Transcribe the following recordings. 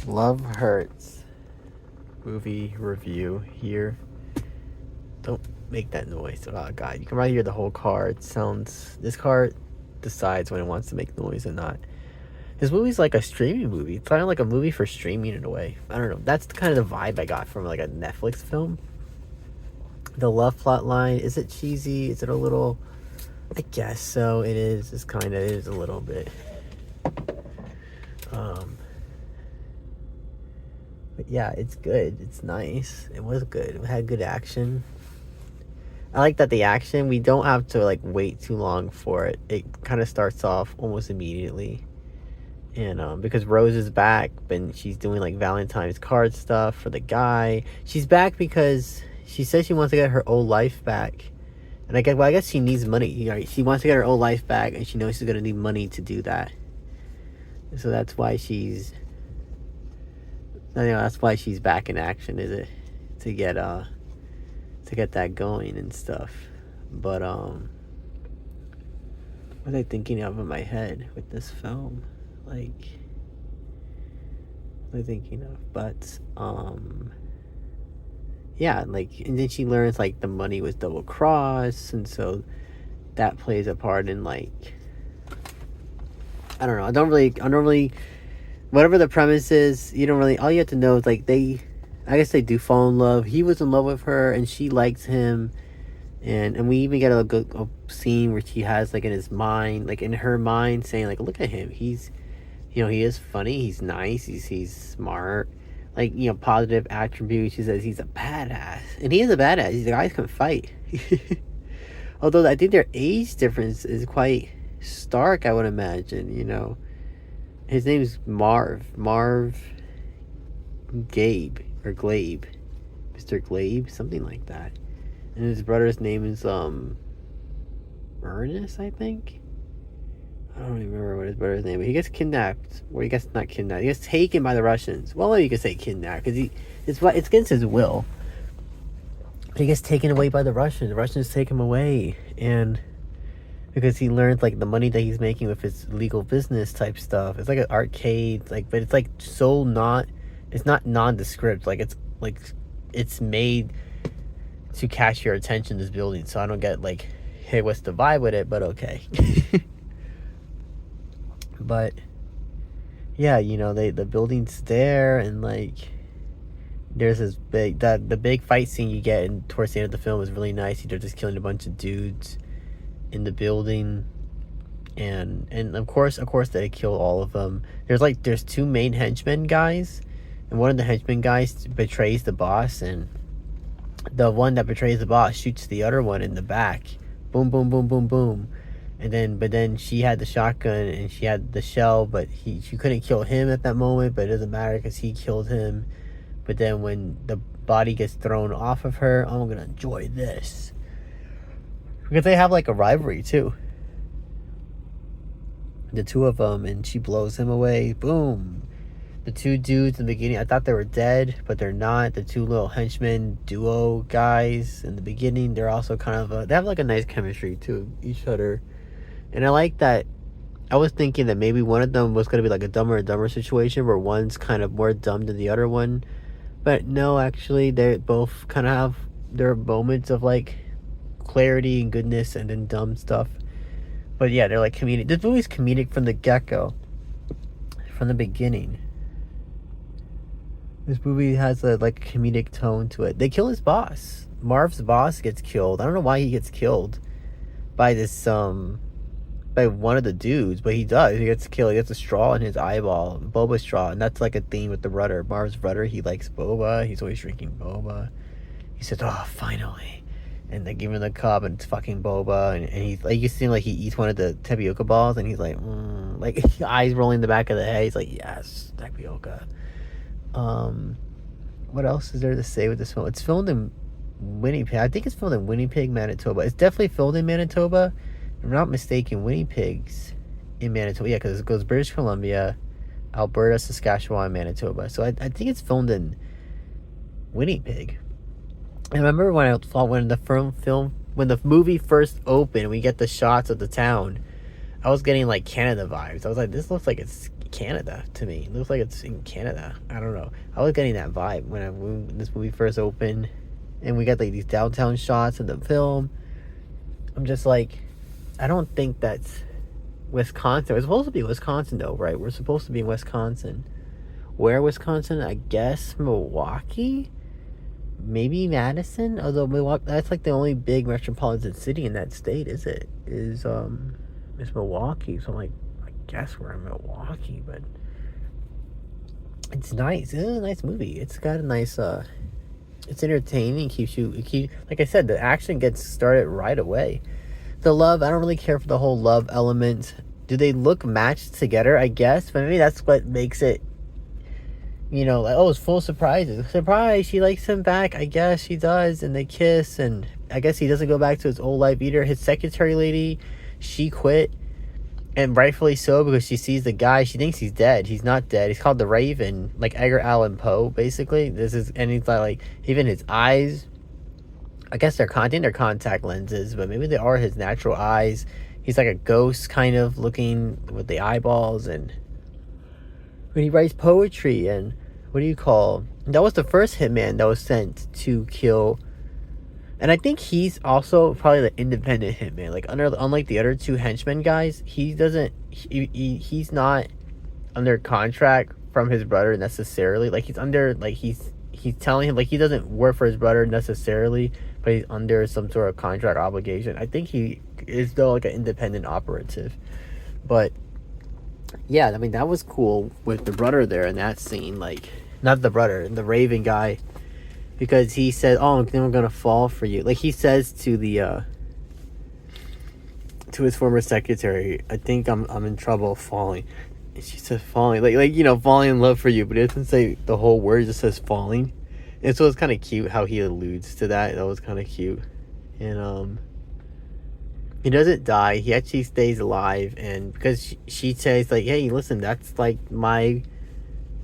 Love Hurts movie review here. Don't make that noise. Oh god, you can probably hear the whole car. It sounds. This car decides when it wants to make noise or not. This movie's like a streaming movie. It's kind of like a movie for streaming in a way. I don't know. That's kind of the vibe I got from like a Netflix film. The love plot line, is it cheesy? Is it a little? I guess so. It is. It's kind of. It is a little bit. But yeah, it's good. It's nice. It was good. It had good action. I like that the action, we don't have to like wait too long for it. It kind of starts off almost immediately. And because Rose is back, and she's doing like Valentine's card stuff for the guy. She's back because she says she wants to get her old life back. And I guess she needs money. You know, she wants to get her old life back, and she knows she's gonna need money to do that. So that's why she's, that's why she's back in action, is it? To get that going and stuff. But what was I thinking of in my head with this film? Like, what was I thinking of? But yeah, like, and then she learns like the money was double crossed, and so that plays a part in like, I don't know. I don't really, whatever the premise is, you don't really, all you have to know is like I guess they do fall in love. He was in love with her and she likes him. And we even get a scene where she has like in his mind, like in her mind, saying like, look at him. He's, he is funny. He's nice. He's smart. Like, positive attributes. She says he's a badass. And he is a badass. These guys can fight. Although I think their age difference is quite stark, I would imagine, His name's Marv Gabe, or Glabe. Mr. Glabe, something like that. And his brother's name is Ernest, I think. I don't remember what his brother's name is. But he gets kidnapped. Or he gets not kidnapped. He gets taken by the Russians. Well, you could say kidnapped because it's against his will. He gets taken away by the Russians. The Russians take him away, and because he learned like the money that he's making with his legal business type stuff. It's like an arcade, but it's like so not. It's not nondescript. It's made to catch your attention, this building. So I don't get like, hey, what's the vibe with it? But okay. But yeah, the building's there, and like there's this the big fight scene you get towards the end of the film is really nice. They're just killing a bunch of dudes in the building, and of course they kill all of them. There's two main henchmen guys, and one of the henchmen guys betrays the boss, and the one that betrays the boss shoots the other one in the back. Boom, boom, boom, boom, boom. But then she had the shotgun and she had the shell, but she couldn't kill him at that moment, but it doesn't matter because he killed him. But then when the body gets thrown off of her, I'm gonna enjoy this. Because they have like a rivalry too. The two of them, and she blows him away. Boom. The two dudes in the beginning, I thought they were dead, but they're not. The two little henchmen duo guys in the beginning, they're also kind of they have like a nice chemistry too, each other. And I like that. I was thinking that maybe one of them was going to be like a Dumber and Dumber situation where one's kind of more dumb than the other one. But no, actually, they both kind of have their moments of like clarity and goodness and then dumb stuff. But yeah, they're like comedic. This movie's comedic from the get-go. From the beginning. This movie has a like comedic tone to it. They kill his boss. Marv's boss gets killed. I don't know why he gets killed by this by one of the dudes, but he does. He gets killed. He gets a straw in his eyeball, boba straw, and that's like a theme with the rudder. Marv's rudder, he likes boba. He's always drinking boba. He says, "Oh, finally!" And they give him the cup, and it's fucking boba. And he's like, you see him like he eats one of the tapioca balls, and he's like, like eyes rolling in the back of the head. He's like, "Yes, tapioca." What else is there to say with this film? It's filmed in Winnipeg. I think it's filmed in Winnipeg, Manitoba. It's definitely filmed in Manitoba. If I'm not mistaken, Winnipeg's in Manitoba. Yeah, because it goes British Columbia, Alberta, Saskatchewan, Manitoba. So I think it's filmed in Winnipeg. I remember when when the movie first opened, we get the shots of the town. I was getting like Canada vibes. I was like, this looks like it's Canada to me. It looks like it's in Canada. I don't know. I was getting that vibe when this movie first opened, and we got like these downtown shots of the film. I'm just like, I don't think that's Wisconsin. It's supposed to be Wisconsin though, right? We're supposed to be in Wisconsin. Where Wisconsin? I guess Milwaukee, maybe Madison. Although Milwaukee, that's like the only big metropolitan city in that state. Is Milwaukee? So I'm like, I guess we're in Milwaukee, but it's nice. It's a nice movie. It's got a nice. It's entertaining. Like I said, the action gets started right away. The love, I don't really care for the whole love element. Do they look matched together? I guess, but maybe that's what makes it. Like, oh, it's full of surprises. Surprise, she likes him back. I guess she does, and they kiss, and I guess he doesn't go back to his old life either. His secretary lady, she quit, and rightfully so, because she sees the guy. She thinks he's dead. He's not dead. He's called the Raven, like Edgar Allan Poe, basically. And he's like, even his eyes, I guess they're contact lenses, but maybe they are his natural eyes. He's like a ghost kind of looking with the eyeballs, and when he writes poetry, and that was the first hitman that was sent to kill. And I think he's also probably the independent hitman. Like, unlike the other two henchmen guys, he's not under contract from his brother necessarily. Like, he's telling him, like, he doesn't work for his brother necessarily, but he's under some sort of contract obligation. I think he is though like an independent operative. But yeah, I mean, that was cool with the brother there in that scene. Like, not the brother, the Raven guy, because he said, "Oh, then we're gonna fall for you." Like, he says to his former secretary, "I think I'm in trouble falling." And she says, "Falling," like falling in love for you, but it doesn't say the whole word; it just says falling. And so it's kind of cute how he alludes to that. That was kind of cute. And he doesn't die. He actually stays alive. And because she says, like, "Hey, listen, that's like my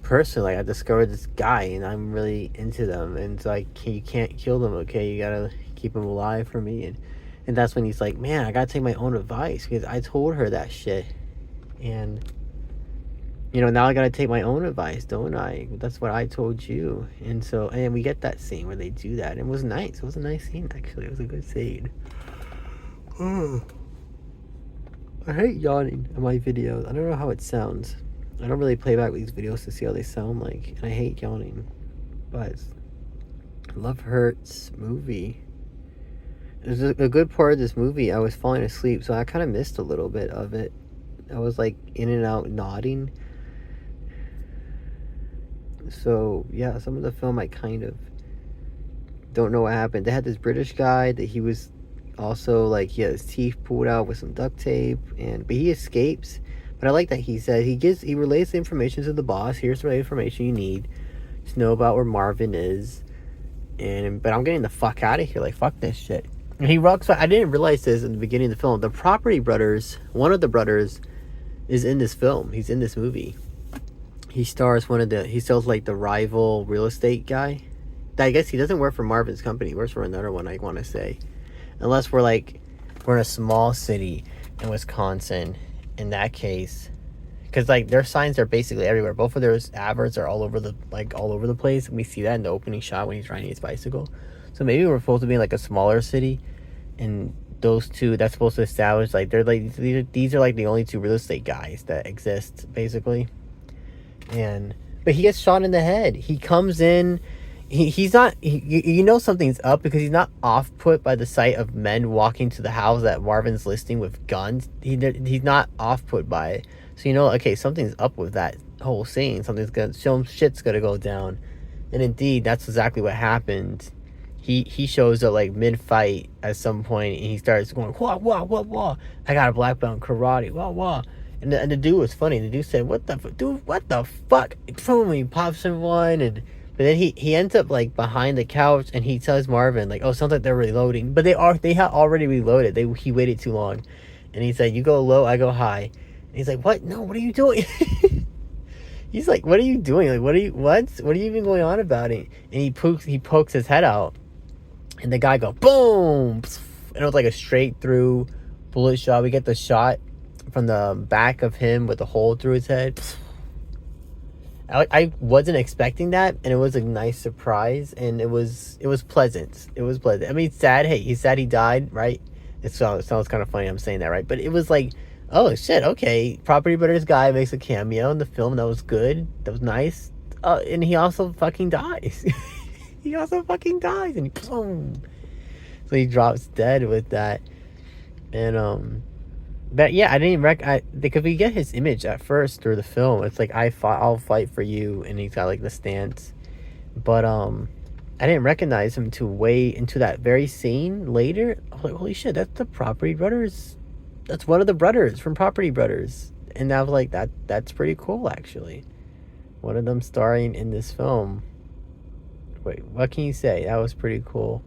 person. Like, I discovered this guy and I'm really into them. And it's like, you can't kill them, okay? You gotta keep them alive for me." And that's when he's like, "Man, I gotta take my own advice because I told her that shit. And now I gotta take my own advice, don't I? That's what I told you." And we get that scene where they do that. And it was nice. It was a nice scene, actually. It was a good scene. I hate yawning in my videos. I don't know how it sounds. I don't really play back these videos to see how they sound like. And I hate yawning. But Love Hurts movie. There's a good part of this movie. I was falling asleep, so I kind of missed a little bit of it. I was like in and out nodding. So yeah, some of the film I kind of don't know what happened. They had this British guy that he was also like, he had his teeth pulled out with some duct tape, but he escapes. But I like that he said he relays the information to the boss. Here's the information you need to know about where Marvin is. But I'm getting the fuck out of here. Like, fuck this shit. And he rocks. I didn't realize this in the beginning of the film. The Property Brothers, one of the brothers, is in this film. He's in this movie. He stars he sells like the rival real estate guy. I guess he doesn't work for Marvin's company. He works for another one, I want to say. Unless we're in a small city in Wisconsin. In that case, because like their signs are basically everywhere. Both of their adverts are all over the place. And we see that in the opening shot when he's riding his bicycle. So maybe we're supposed to be in like a smaller city, and those two, that's supposed to establish like they're like these are like the only two real estate guys that exist basically. But he gets shot in the head. He comes in. He's not, something's up because he's not off put by the sight of men walking to the house that Marvin's listing with guns. He's not off put by it. So okay, something's up with that whole scene. Shit's gonna go down. And indeed, that's exactly what happened. He shows up like mid fight at some point, and he starts going, "Wah wah wah wah! I got a black belt in karate, wah wah!" And the dude was funny. The dude said, "What the fuck?" He pops him one. But then he ends up like behind the couch, and he tells Marvin like, "Oh, sounds like they're reloading." But they had already reloaded. He waited too long, and he said, "You go low, I go high." And he's like, "What? No, what are you doing?" He's like, "What are you doing? Like, what are you even going on about it?" And he pokes his head out, and the guy go boom, and it was like a straight through bullet shot. We get the shot from the back of him with a hole through his head. I wasn't expecting that, and it was a nice surprise, and it was pleasant. It was pleasant. I mean, sad. Hey, he's sad he died, right? It sounds kind of funny I'm saying that, right? But it was like, oh shit, okay. Property Brothers guy makes a cameo in the film. That was good. That was nice. And he also fucking dies. He also fucking dies, and boom. So he drops dead with that, and but yeah, I didn't because we get his image at first through the film. It's like I'll fight for you, and he's got like the stance. But I didn't recognize him to way into that very scene later. I was like, holy shit, that's the Property Brothers. That's one of the brothers from Property Brothers, and I was like, that's pretty cool actually. One of them starring in this film. Wait, what can you say? That was pretty cool.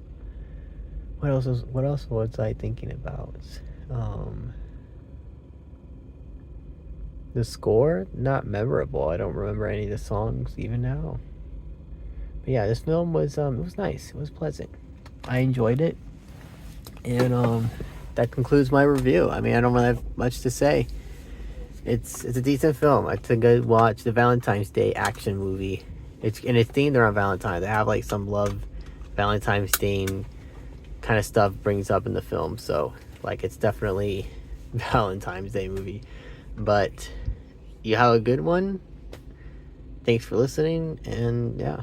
What else was I thinking about? The score, not memorable. I don't remember any of the songs even now. But yeah, this film was it was nice. It was pleasant. I enjoyed it. And that concludes my review. I mean, I don't really have much to say. It's a decent film. It's a good watch. The Valentine's Day action movie. It's themed around Valentine. They have like some love Valentine's Day kind of stuff brings up in the film. So like it's definitely Valentine's Day movie. But you have a good one. Thanks for listening, and yeah.